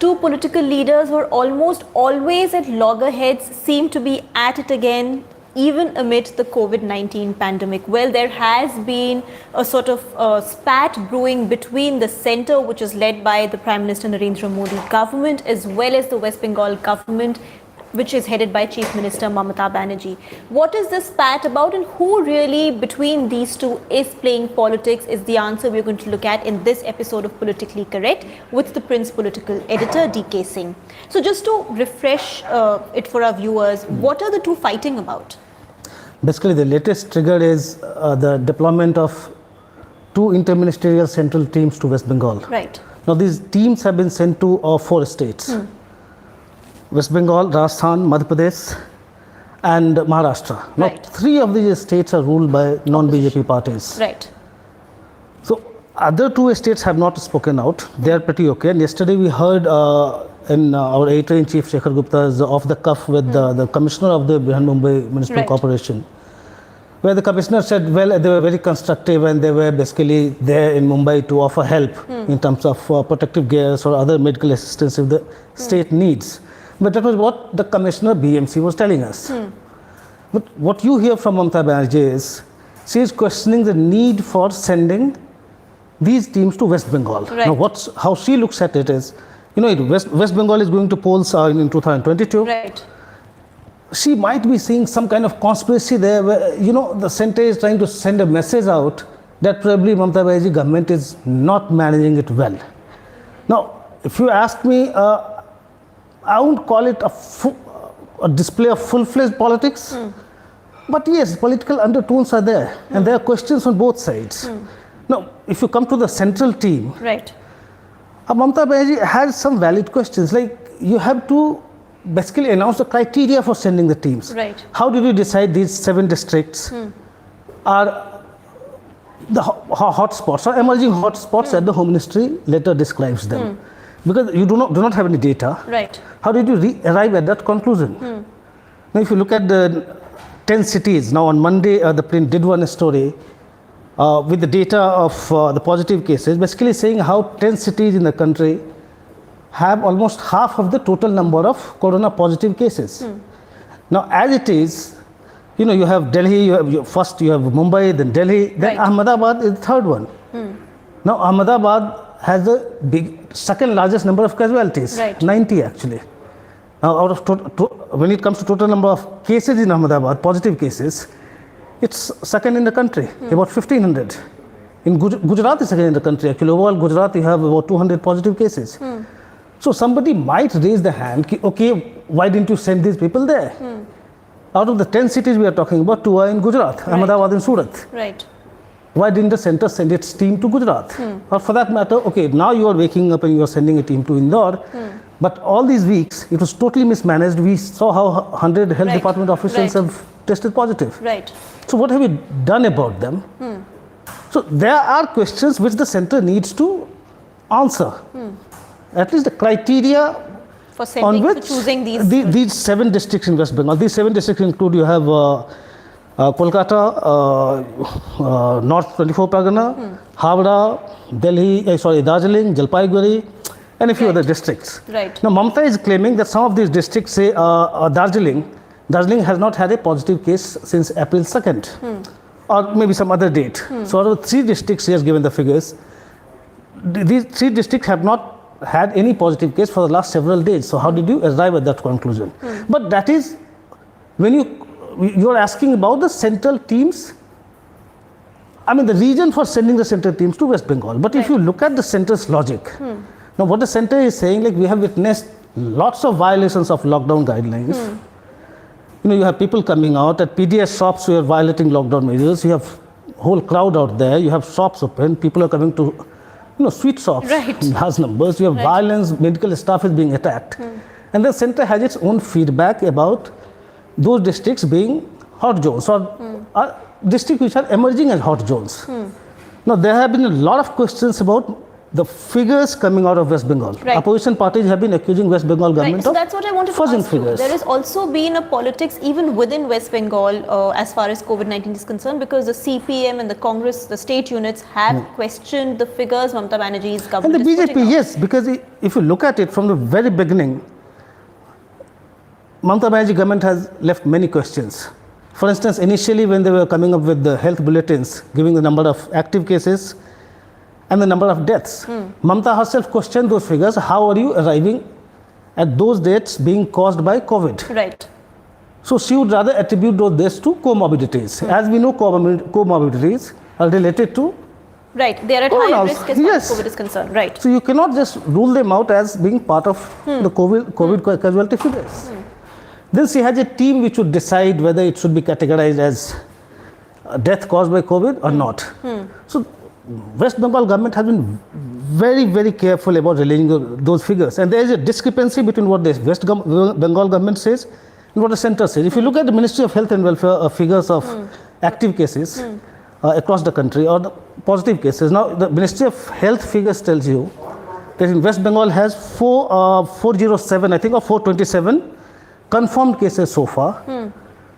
two political leaders who are almost always at loggerheads seem to be at it again, even amid the COVID-19 pandemic. Well, there has been a sort of spat brewing between the centre, which is led by the Prime Minister Narendra Modi government, as well as the West Bengal government, which is headed by Chief Minister Mamata Banerjee. What is this spat about, and who really between these two is playing politics is the answer we're going to look at in this episode of Politically Correct with ThePrint's political editor DK Singh. So just to refresh it for our viewers, what are the two fighting about? Basically, the latest trigger is the deployment of two inter-ministerial central teams to West Bengal. Right. Now, these teams have been sent to 4 states. West Bengal, Rajasthan, Madhya Pradesh and Maharashtra. Now, Right. 3 of these states are ruled by non-BJP parties. Right. So, other 2 states have not spoken out. They are pretty okay. And yesterday we heard in our editor-in-chief Shekhar Gupta's off the cuff with the commissioner of the Brihan Mumbai Municipal Right. Corporation, where the commissioner said, well, they were very constructive and they were basically there in Mumbai to offer help in terms of protective gears or other medical assistance if the state needs. But that was what the commissioner BMC was telling us. But what you hear from Mamata Banerjee is, she is questioning the need for sending these teams to West Bengal. Right. Now, how she looks at it is, West Bengal is going to polls in 2022. Right. She might be seeing some kind of conspiracy there where, the centre is trying to send a message out that probably Mamata Banerjee government is not managing it well. Now, if you ask me, I won't call it a display of full-fledged politics, but yes, political undertones are there, and there are questions on both sides. Now, if you come to the central team, Right. Mamata Banerjee has some valid questions, like you have to basically announce the criteria for sending the teams. Right. How did you decide these 7 districts are the hotspots or emerging hotspots that the Home Ministry later describes them? Because you do not have any data. Right. How did you arrive at that conclusion? Now, if you look at the 10 cities, now on Monday, ThePrint did one story with the data of the positive cases, basically saying how 10 cities in the country have almost half of the total number of corona positive cases. Now, as it is, you have Delhi, you have Mumbai, then Delhi, then Right. Ahmedabad is the third one. Now, Ahmedabad has the second largest number of casualties, Right. 90 actually. Now, out of when it comes to total number of cases in Ahmedabad, positive cases, it's second in the country, about 1,500. In Gujarat is second in the country. Actually, overall Gujarat, you have about 200 positive cases. So somebody might raise the hand, okay, why didn't you send these people there? Out of the 10 cities we are talking about, 2 are in Gujarat, Ahmedabad and Surat. Right. Why didn't the centre send its team to Gujarat? Or for that matter, okay, now you are waking up and you are sending a team to Indore, but all these weeks it was totally mismanaged. We saw how 100 health Right. department officials Right. have tested positive. Right. So what have we done about them? So there are questions which the centre needs to answer. At least the criteria For on sending, which for choosing these. these 7 districts in West Bengal. These 7 districts include, you have Kolkata, North 24 Pargana, Havra, Darjeeling, Jalpaiguri, and a few Right. other districts. Right. Now, Mamata is claiming that some of these districts, say Darjeeling has not had a positive case since April 2nd, or maybe some other date. So, out of 3 districts, he has given the figures. These 3 districts have not had any positive case for the last several days. So, how did you arrive at that conclusion? But that is when you are asking about the central teams. I mean, the reason for sending the central teams to West Bengal. But if you look at the centre's logic, now what the centre is saying, like we have witnessed lots of violations of lockdown guidelines. You have people coming out at PDS shops who are violating lockdown measures. You have whole crowd out there. You have shops open. People are coming to, sweet shops Right. in large numbers. You have Right. violence. Medical staff is being attacked. And the centre has its own feedback about those districts being hot zones or districts which are emerging as hot zones. Now, there have been a lot of questions about the figures coming out of West Bengal. Right. Opposition parties have been accusing West Bengal government Right, so of that's what I wanted to fuzzing ask you. figures. There has also been a politics even within West Bengal as far as COVID-19 is concerned, because the CPM and the Congress, the state units have questioned the figures Mamata Banerjee's And government the is putting BJP, out. yes, because if you look at it from the very beginning, Mamata Banerjee government has left many questions. For instance, initially when they were coming up with the health bulletins, giving the number of active cases and the number of deaths, Mamata herself questioned those figures. How are you arriving at those deaths being caused by COVID? Right. So she would rather attribute those deaths to comorbidities. As we know, comorbidities are related to, Right, they are at Oh, higher no, risk as far yes. as COVID is concerned. Right. so you cannot just rule them out as being part of the COVID casualty figures. Then she has a team which would decide whether it should be categorized as a death caused by COVID or not. So West Bengal government has been very, very careful about releasing those figures. And there is a discrepancy between what the Bengal government says and what the center says. If you look at the Ministry of Health and Welfare figures of active cases across the country or the positive cases, now the Ministry of Health figures tells you that in West Bengal has 407, I think, or 427 confirmed cases so far,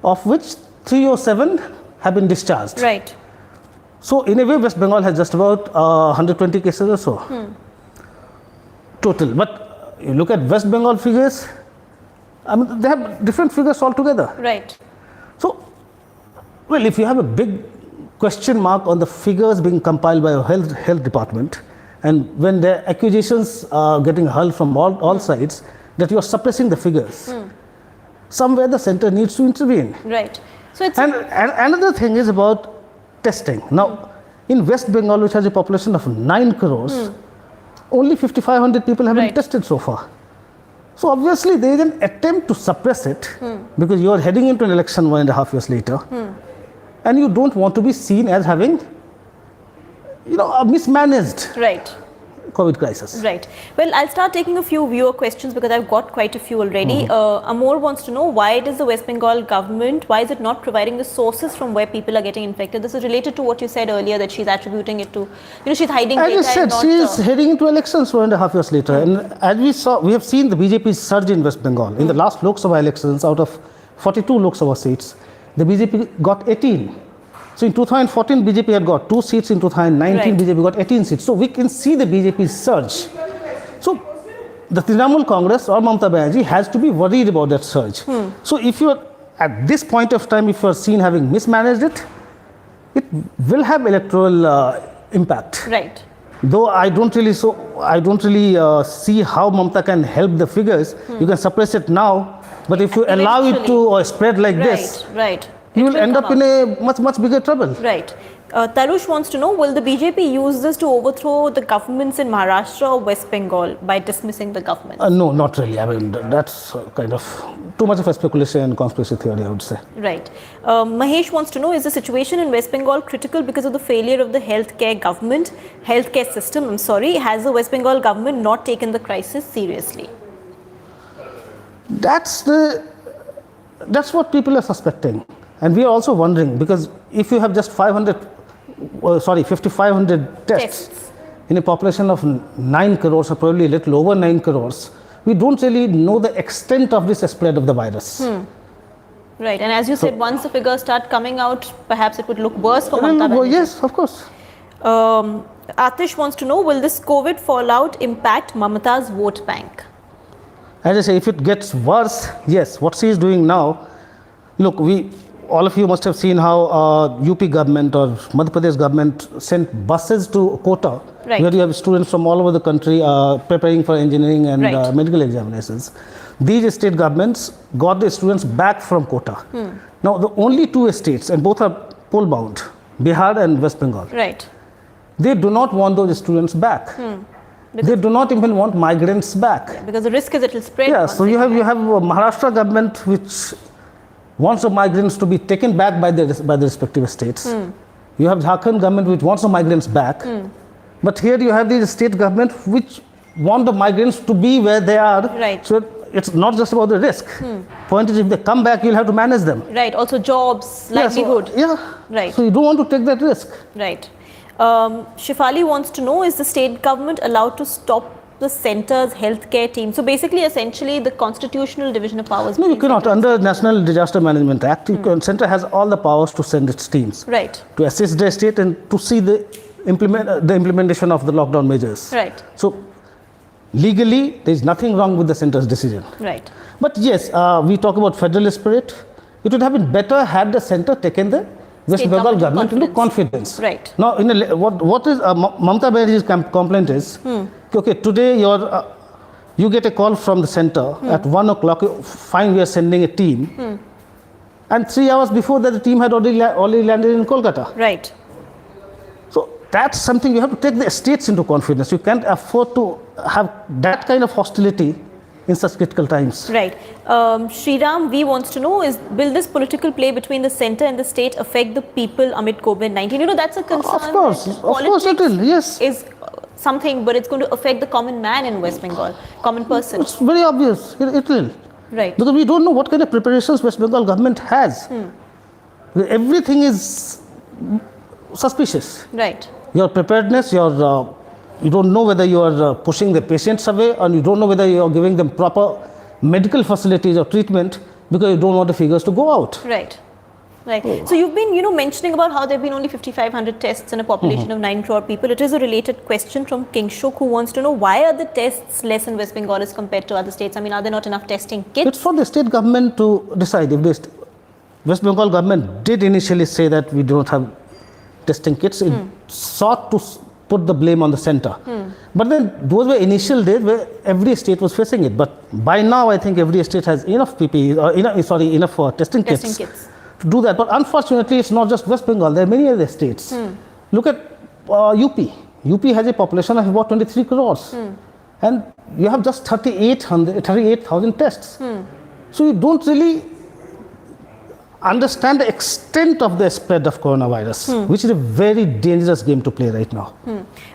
of which 307 have been discharged. Right. So in a way, West Bengal has just about 120 cases or so total. But you look at West Bengal figures, I mean, they have different figures altogether. Right. So, well, if you have a big question mark on the figures being compiled by a health department, and when the accusations are getting hurled from all sides that you are suppressing the figures, somewhere the center needs to intervene. Right. So it's And another thing is about testing. Now, in West Bengal, which has a population of 9 crores, only 5,500 people have been Right. tested so far. So obviously, there is an attempt to suppress it because you are heading into an election 1.5 years later, and you don't want to be seen as having, a mismanaged right. COVID crisis. Right. Well, I'll start taking a few viewer questions because I've got quite a few already. Amor wants to know, why does the West Bengal government, why is it not providing the sources from where people are getting infected? This is related to what you said earlier, that she's attributing it to, she's hiding As data. I said, and not, she is heading into elections 1.5 years later. And as we have seen the BJP surge in West Bengal. In the last Lok Sabha elections, out of 42 Lok Sabha seats, the BJP got 18. So in 2014, BJP had got 2 seats. In 2019, Right. BJP got 18 seats. So we can see the BJP surge. So the Trinamool Congress or Mamata Banerjee has to be worried about that surge. So if you are, at this point of time, if you are seen having mismanaged it, it will have electoral impact. Right. Though I don't really see how Mamata can help the figures. You can suppress it now, but if you allow it to spread like this, Right. you It will end come up in a much bigger trouble. Right. Tarush wants to know, will the BJP use this to overthrow the governments in Maharashtra or West Bengal by dismissing the government? No, not really. I mean, that's kind of too much of a speculation and conspiracy theory, I would say. Right. Mahesh wants to know, is the situation in West Bengal critical because of the failure of the healthcare system? Has the West Bengal government not taken the crisis seriously? That's what people are suspecting. And we are also wondering, because if you have just 5,500 tests in a population of 9 crores, or probably a little over 9 crores, we don't really know the extent of this spread of the virus. Right. And as you said, once the figures start coming out, perhaps it would look worse for Mamata Banerjee. Yes, of course. Atish wants to know, will this COVID fallout impact Mamata's vote bank? As I say, if it gets worse, yes, what she is doing now, look, all of you must have seen how UP government or Madhya Pradesh government sent buses to Kota, Right. where you have students from all over the country preparing for engineering and Right. medical examinations. These state governments got the students back from Kota. Now, the only 2 states, and both are poll bound, Bihar and West Bengal, Right. they do not want those students back. They do not even want migrants back. Because the risk is it will spread. Yeah, once so it- you have a Maharashtra government which wants the migrants to be taken back by the respective states. You have Jharkhand government which wants the migrants back. But here you have the state government which want the migrants to be where they are. Right. So it's not just about the risk. Point is, if they come back, you'll have to manage them. Right. Also jobs, Yeah, livelihood. yeah. Right. So you don't want to take that risk. Right. Shifali wants to know, is the state government allowed to stop the centre's healthcare team? So basically, essentially, the constitutional division of powers. No, you cannot. Under National Disaster Management Act, centre has all the powers to send its teams. Right. To assist the state and to see the implementation of the lockdown measures. Right. So legally, there is nothing wrong with the centre's decision. Right. But yes, we talk about federalist spirit. It would have been better had the centre taken the West Bengal government into confidence. Right. Now, what is Mamata Banerjee's complaint is, okay, today you get a call from the centre at 1 o'clock, fine, we are sending a team. And 3 hours before that, the team had already landed in Kolkata. Right. So that's something you have to take the states into confidence. You can't afford to have that kind of hostility in such critical times. Right. Sriram V wants to know, will this political play between the centre and the state affect the people amid COVID-19? You know, that's a concern. Of course it will, yes. Is something, but it's going to affect the common man in West Bengal, common person. It's very obvious, it will. Right. Because we don't know what kind of preparations West Bengal government has. Everything is suspicious. Right. Your preparedness, you don't know whether you are pushing the patients away, and you don't know whether you are giving them proper medical facilities or treatment because you don't want the figures to go out. Right. Right. So you've been, mentioning about how there have been only 5,500 tests in a population of 9 crore people. It is a related question from Kingshuk, who wants to know, why are the tests less in West Bengal as compared to other states? I mean, are there not enough testing kits? It's for the state government to decide. If the West Bengal government did initially say that we do not have testing kits, it sought to put the blame on the centre. But then those were initial days where every state was facing it. But by now, I think every state has enough PPE, enough testing kits to do that. But unfortunately, it's not just West Bengal. There are many other states. Look at UP. UP has a population of about 23 crores. And you have just 38,000 tests. So you don't really understand the extent of the spread of coronavirus, which is a very dangerous game to play right now.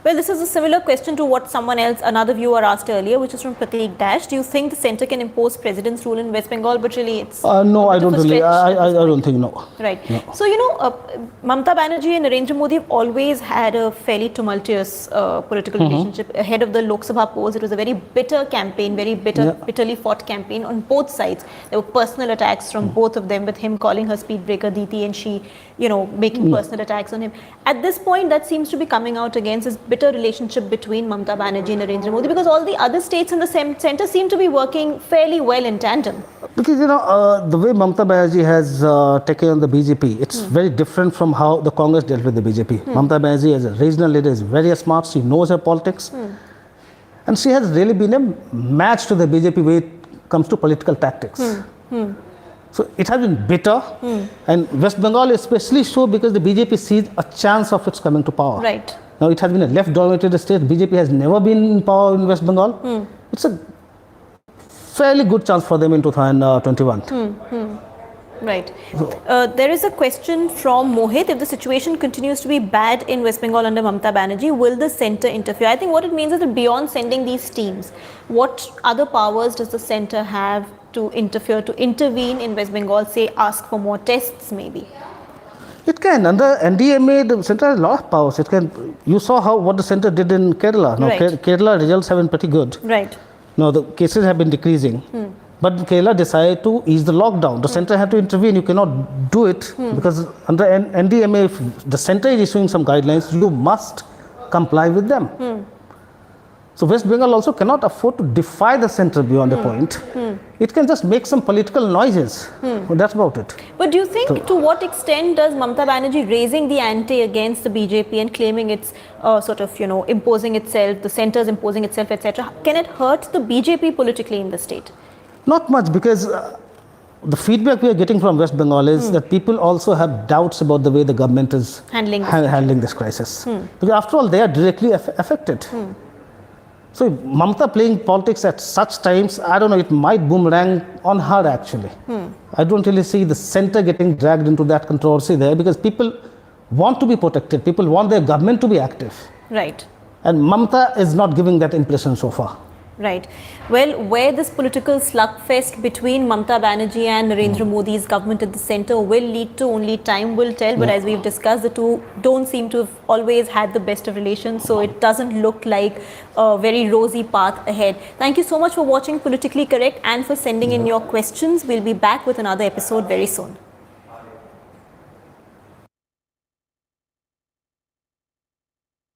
Well, this is a similar question to what another viewer asked earlier, which is from Prateek Dash. Do you think the centre can impose president's rule in West Bengal? But really, it's no, I don't really. I don't think no. Right. No. So, Mamata Banerjee and Narendra Modi have always had a fairly tumultuous political relationship. Ahead of the Lok Sabha polls, it was a very bitter campaign, bitterly fought campaign on both sides. There were personal attacks from both of them, with him calling her speedbreaker Diti, and she, making personal attacks on him. At this point, that seems to be coming out against this bitter relationship between Mamata Banerjee and Narendra Modi, because all the other states in the centre seem to be working fairly well in tandem. Because, the way Mamata Banerjee has taken on the BJP, it's very different from how the Congress dealt with the BJP. Mamata Banerjee, as a regional leader, is very smart. She knows her politics. And she has really been a match to the BJP when it comes to political tactics. So it has been bitter, and West Bengal especially so, because the BJP sees a chance of its coming to power. Right. Now it has been a left-dominated state. BJP has never been in power in West Bengal. It's a fairly good chance for them in 2021. Right. There is a question from Mohit. If the situation continues to be bad in West Bengal under Mamata Banerjee, will the centre interfere? I think what it means is that beyond sending these teams, what other powers does the centre have to intervene in West Bengal, say ask for more tests maybe? It can. Under NDMA, the centre has a lot of powers. It can. You saw what the centre did in Kerala. Now, Kerala results have been pretty good. Right. Now, the cases have been decreasing. But Kerala decided to ease the lockdown. The centre had to intervene. You cannot do it because under NDMA, if the centre is issuing some guidelines, you must comply with them. So West Bengal also cannot afford to defy the centre beyond a point. It can just make some political noises. Well, that's about it. But do you think to what extent does Mamata Banerjee raising the ante against the BJP and claiming it's imposing itself, the centre is imposing itself, etc., can it hurt the BJP politically in the state? Not much, because the feedback we are getting from West Bengal is that people also have doubts about the way the government is handling this crisis. Because after all, they are directly affected. So Mamata playing politics at such times, I don't know, it might boomerang on her actually. I don't really see the centre getting dragged into that controversy there, because people want to be protected. People want their government to be active. Right. And Mamata is not giving that impression so far. Right. Well, where this political slugfest between Mamata Banerjee and Narendra Modi's government at the centre will lead to, only time will tell. But as we've discussed, the two don't seem to have always had the best of relations. So it doesn't look like a very rosy path ahead. Thank you so much for watching Politically Correct and for sending in your questions. We'll be back with another episode very soon.